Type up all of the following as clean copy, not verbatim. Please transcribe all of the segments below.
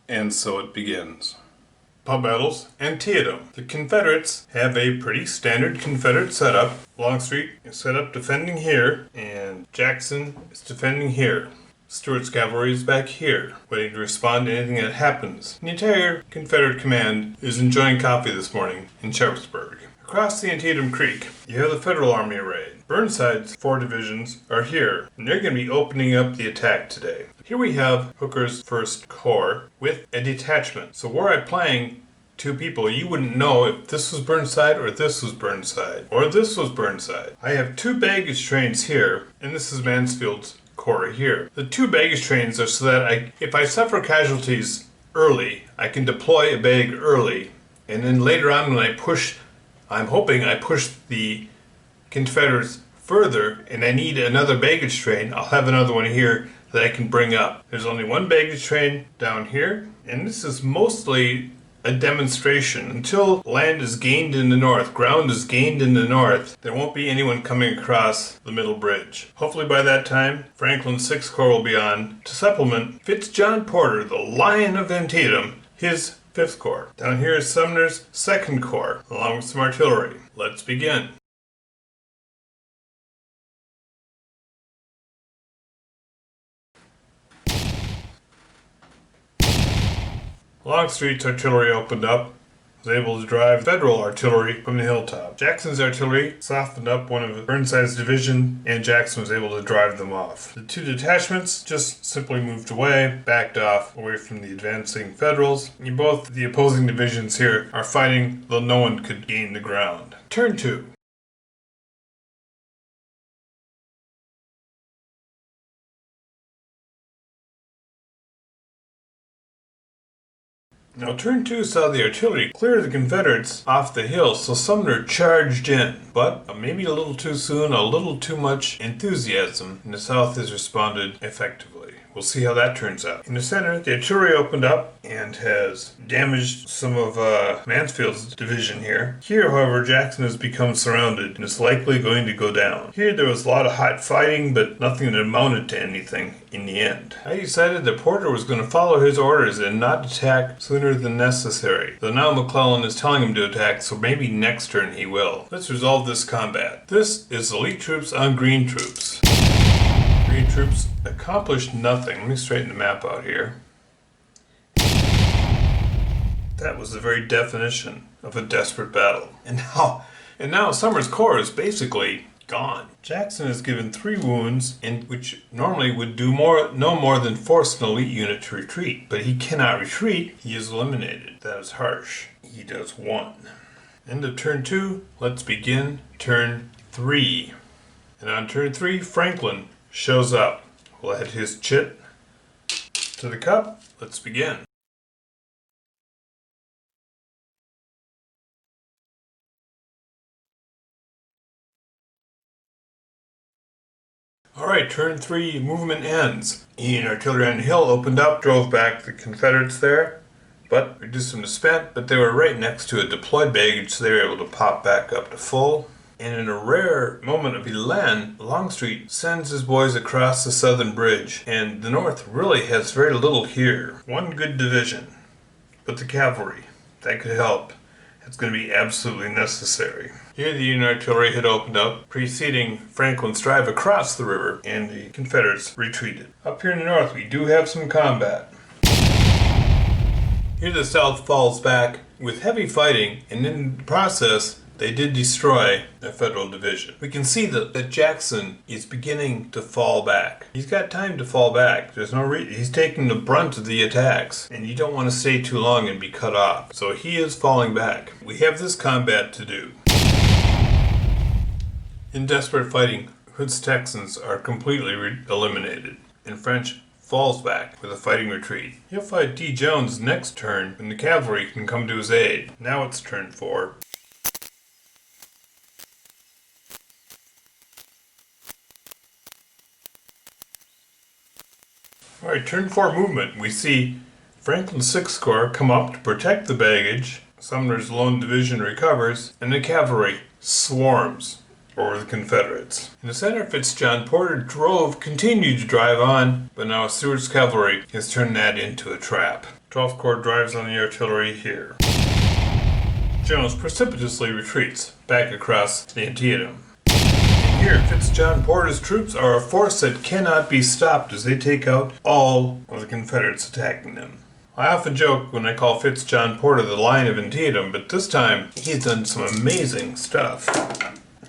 And so it begins. Pub battles, Antietam. The Confederates have a pretty standard Confederate setup. Longstreet is set up defending here, and Jackson is defending here. Stuart's cavalry is back here, waiting to respond to anything that happens. The entire Confederate command is enjoying coffee this morning in Sharpsburg. Across the Antietam Creek, you have the Federal Army arrayed. Burnside's 4 divisions are here, and they're going to be opening up the attack today. Here we have Hooker's 1st Corps with a detachment. So were I playing 2 people, you wouldn't know if this was Burnside or this was Burnside, or this was Burnside. I have 2 baggage trains here, and this is Mansfield's Corps here. The 2 baggage trains are so that if I suffer casualties early, I can deploy a bag early, and then later on when I push, I'm hoping I push the Confederates further and I need another baggage train, I'll have another one here that I can bring up. There's only 1 baggage train down here, and this is mostly a demonstration. Until land is gained in the north, ground is gained in the north, there won't be anyone coming across the middle bridge. Hopefully by that time, Franklin's 6th Corps will be on to supplement Fitz-John Porter, the Lion of Antietam, his 5th Corps. Down here is Sumner's 2nd Corps, along with some artillery. Let's begin. Longstreet's artillery opened up, was able to drive Federal artillery from the hilltop. Jackson's artillery softened up one of Burnside's division, and Jackson was able to drive them off. The 2 detachments just simply moved away, backed off, away from the advancing Federals. And both the opposing divisions here are fighting, though no one could gain the ground. Turn 2. Now turn 2 saw the artillery clear the Confederates off the hill, so Sumner charged in. But maybe a little too soon, a little too much enthusiasm, and the South has responded effectively. We'll see how that turns out. In the center, the artillery opened up and has damaged some of Mansfield's division here. Here, however, Jackson has become surrounded and is likely going to go down. Here there was a lot of hot fighting, but nothing that amounted to anything in the end. I decided that Porter was going to follow his orders and not attack sooner than necessary. Though now McClellan is telling him to attack, so maybe next turn he will. Let's resolve this combat. This is elite troops on green troops. Green troops accomplished nothing. Let me straighten the map out here. That was the very definition of a desperate battle. And now Sumner's Corps is basically gone. Jackson is given 3 wounds, which normally would do no more than force an elite unit to retreat. But he cannot retreat. He is eliminated. That is harsh. He does 1. End of turn 2. Let's begin turn 3. And on turn 3, Franklin shows up. We'll add his chit to the cup. Let's begin. Alright, turn 3, movement ends. Union artillery on the hill opened up, drove back the Confederates there, but reduced them to spent, but they were right next to a deployed baggage, so they were able to pop back up to full. And in a rare moment of elan, Longstreet sends his boys across the southern bridge, and the North really has very little here. 1 good division, but the cavalry, that could help. It's going to be absolutely necessary. Here the Union artillery had opened up, preceding Franklin's drive across the river, and the Confederates retreated. Up here in the north, we do have some combat. Here the South falls back with heavy fighting, and in the process, they did destroy a Federal division. We can see that Jackson is beginning to fall back. He's got time to fall back. There's no reason. He's taking the brunt of the attacks, and you don't want to stay too long and be cut off. So he is falling back. We have this combat to do. In desperate fighting, Hood's Texans are completely eliminated, and French falls back with a fighting retreat. He'll fight D. Jones next turn when the cavalry can come to his aid. Now it's turn 4. Alright, turn 4 movement. We see Franklin's 6th Corps come up to protect the baggage, Sumner's lone division recovers, and the cavalry swarms over the Confederates. In the center, Fitz-John Porter continued to drive on, but now Stuart's cavalry has turned that into a trap. 12th Corps drives on the artillery here. Jones precipitously retreats back across the Antietam. Here, John Porter's troops are a force that cannot be stopped as they take out all of the Confederates attacking them. I often joke when I call John Porter the Lion of Antietam, but this time he's done some amazing stuff.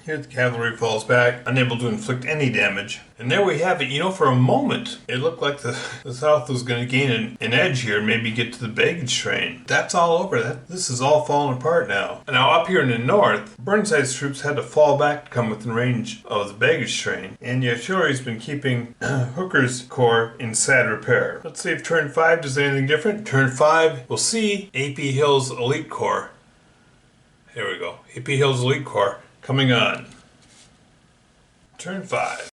Here the cavalry falls back, unable to inflict any damage. And there we have it. You know, for a moment, it looked like the South was going to gain an edge here and maybe get to the baggage train. That's all over. This is all falling apart now. And now up here in the north, Burnside's troops had to fall back to come within range of the baggage train. And the artillery's been keeping Hooker's corps in sad repair. Let's see if turn 5 does anything different. Turn 5, we'll see A.P. Hill's elite corps. Here we go. A.P. Hill's elite corps coming on. Turn 5.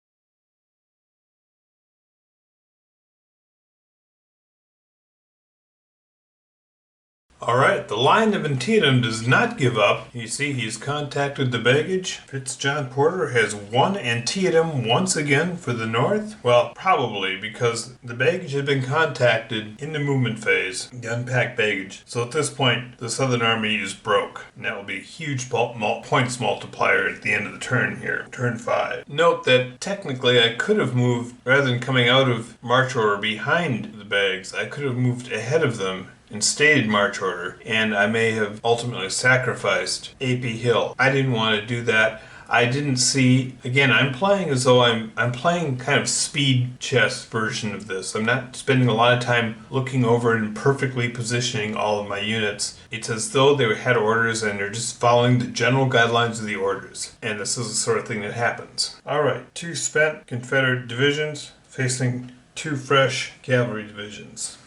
Alright, the line of Antietam does not give up. You see, he's contacted the baggage. John Porter has won Antietam once again for the north. Well, probably because the baggage had been contacted in the movement phase, the unpacked baggage. So at this point, the Southern Army is broke. And that will be a huge points multiplier at the end of the turn here. Turn 5. Note that technically I could have moved, rather than coming out of march order behind the bags, I could have moved ahead of them in stated march order, and I may have ultimately sacrificed A.P. Hill. I didn't want to do that. I didn't see, again, I'm playing as though I'm playing kind of speed chess version of this. I'm not spending a lot of time looking over and perfectly positioning all of my units. It's as though they had orders and they're just following the general guidelines of the orders. And this is the sort of thing that happens. Alright, 2 spent Confederate divisions facing 2 fresh cavalry divisions.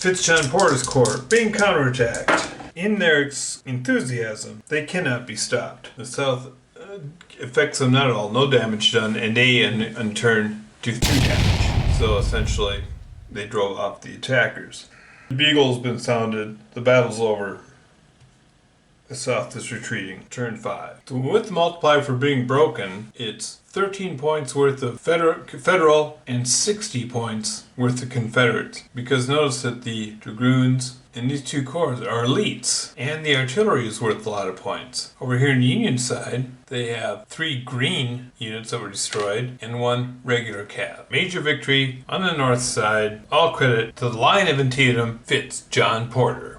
John Porter's corps being counterattacked. In their enthusiasm, they cannot be stopped. The South affects them not at all, no damage done, and they in turn do 3 damage. So essentially, they drove off the attackers. The bugle's been sounded, the battle's over. The South is retreating. Turn 5. So with the multiplier for being broken, it's 13 points worth of Federal and 60 points worth of Confederates. Because notice that the Dragoons and these 2 corps are elites, and the artillery is worth a lot of points. Over here on the Union side, they have 3 green units that were destroyed and 1 regular cav. Major victory on the north side. All credit to the line of Antietam, John Porter.